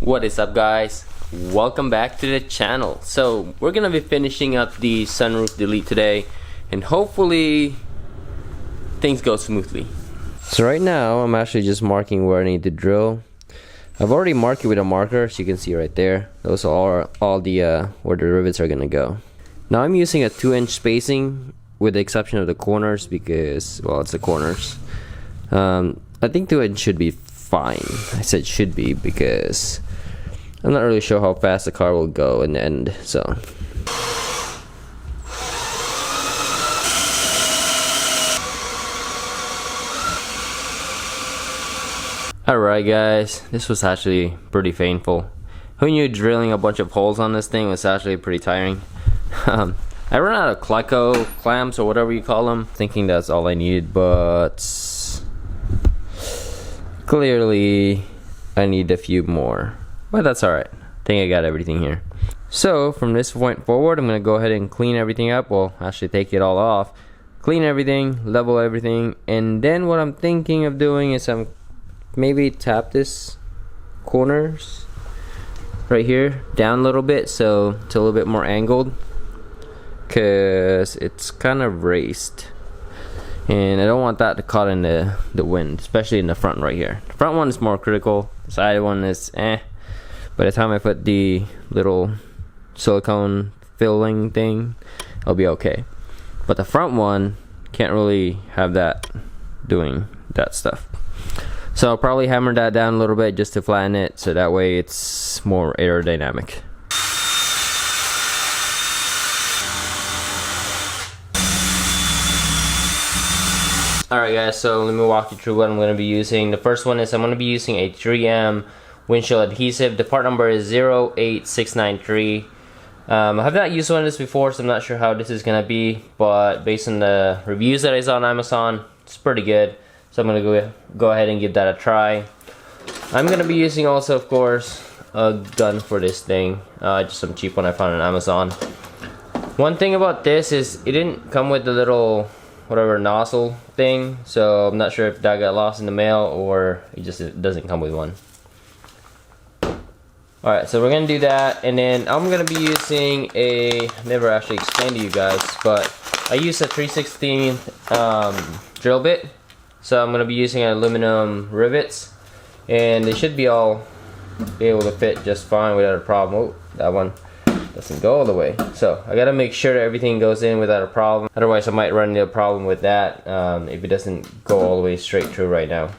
What is up, guys? Welcome back to the channel. So we're gonna be finishing up the sunroof delete today, and hopefully things go smoothly. So right now I'm actually just marking where I need to drill. I've already marked it with a marker, so you can see right there. Those are all the where the rivets are gonna go. Now I'm using a 2-inch spacing with the exception of the corners because, well, it's the corners. I think 2-inch should be fine. I said should be because I'm not really sure how fast the car will go in the end, so. Alright guys, this was actually pretty painful. Who knew drilling a bunch of holes on this thing was actually pretty tiring. I ran out of Cleco clamps or whatever you call them, thinking that's all I needed, but clearly I need a few more. But that's alright. I think I got everything here. So from this point forward, I'm going to go ahead and clean everything up. Well, actually take it all off. Clean everything, level everything. And then what I'm thinking of doing is I'm maybe tap this corners right here down a little bit so it's a little bit more angled, because it's kind of raised. And I don't want that to caught in the wind, especially in the front right here. The front one is more critical. The side one is eh. By the time I put the little silicone filling thing, I'll be okay. But the front one can't really have that doing that stuff. So I'll probably hammer that down a little bit just to flatten it, so that way it's more aerodynamic. Alright guys, so let me walk you through what I'm going to be using. The first one is I'm going to be using a 3M windshield adhesive. The part number is 08693. I have not used one of this before, so I'm not sure how this is going to be, but based on the reviews that I saw on Amazon, it's pretty good. So I'm going to go ahead and give that a try. I'm going to be using also, of course, a gun for this thing. Just some cheap one I found on Amazon. One thing about this is it didn't come with the little whatever nozzle thing, so I'm not sure if that got lost in the mail or it doesn't come with one. Alright, so we're gonna do that, and then I'm gonna be using a, never actually explained to you guys, but I use a 3/16 drill bit. So I'm gonna be using aluminum rivets, and they should be able to fit just fine without a problem. Oh, that one doesn't go all the way, so I gotta make sure that everything goes in without a problem. Otherwise I might run into a problem with that if it doesn't go all the way straight through right now.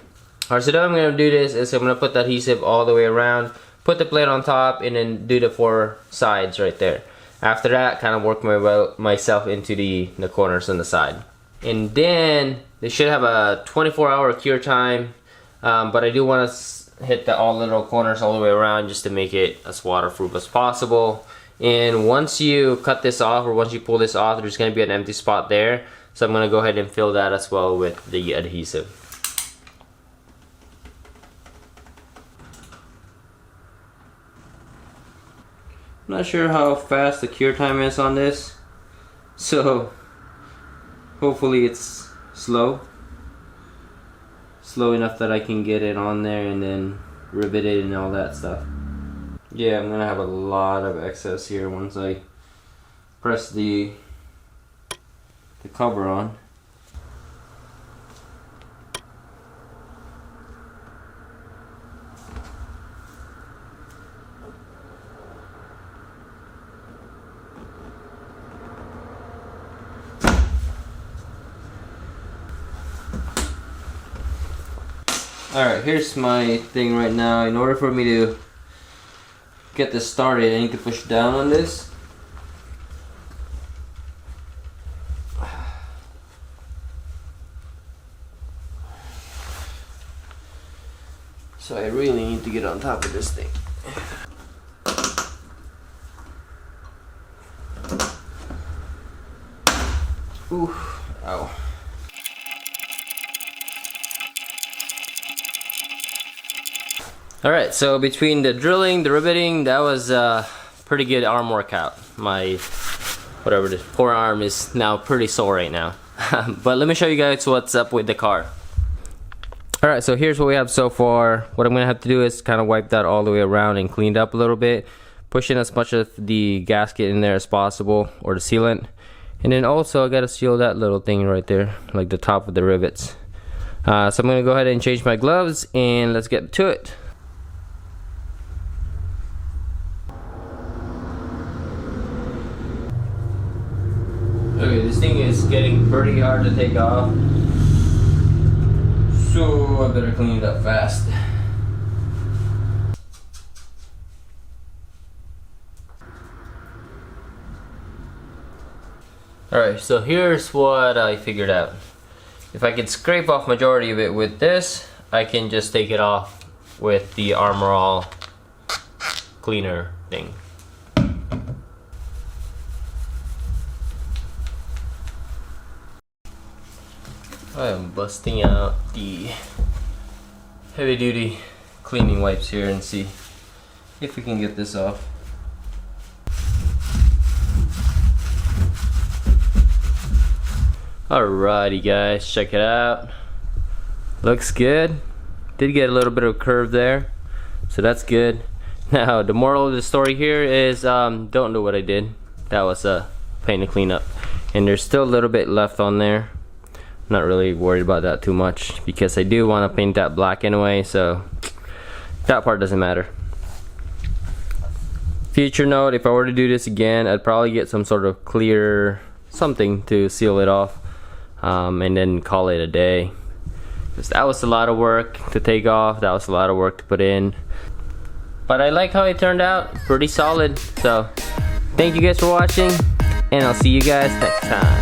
Alright, so now I'm gonna do this is I'm gonna put the adhesive all the way around, put the plate on top, and then do the 4 sides right there. After that, kind of work myself into the corners on the side. And then they should have a 24-hour cure time, but I do want to hit all the little corners all the way around just to make it as waterproof as possible. And once you cut this off, or once you pull this off, there's going to be an empty spot there. So I'm going to go ahead and fill that as well with the adhesive. I'm not sure how fast the cure time is on this, so hopefully it's slow enough that I can get it on there and then rivet it and all that stuff. Yeah, I'm gonna have a lot of excess here once I press the cover on. Alright, here's my thing right now. In order for me to get this started, I need to push down on this. So I really need to get on top of this thing. Ooh, ow. Alright, so between the drilling, the riveting, that was a pretty good arm workout. My whatever, the forearm is now pretty sore right now. But let me show you guys what's up with the car. Alright, so here's what we have so far. What I'm gonna have to do is kind of wipe that all the way around and clean it up a little bit, push in as much of the gasket in there as possible, or the sealant. And then also I gotta seal that little thing right there, like the top of the rivets. So I'm gonna go ahead and change my gloves and let's get to it. Okay, this thing is getting pretty hard to take off, so I better clean it up fast. Alright, so here's what I figured out. If I could scrape off majority of it with this, I can just take it off with the Armor All cleaner thing. I am busting out the heavy duty cleaning wipes here and see if we can get this off. Alrighty guys, check it out. Looks good. Did get a little bit of curve there, so that's good. Now the moral of the story here is don't do what I did. That was a pain to clean up, and there's still a little bit left on there. Not really worried about that too much because I do want to paint that black anyway, so that part doesn't matter. Future note, if I were to do this again, I'd probably get some sort of clear something to seal it off, and then call it a day, because that was a lot of work to take off. That was a lot of work to put in, but I like how it turned out. Pretty solid. So thank you guys for watching, and I'll see you guys next time.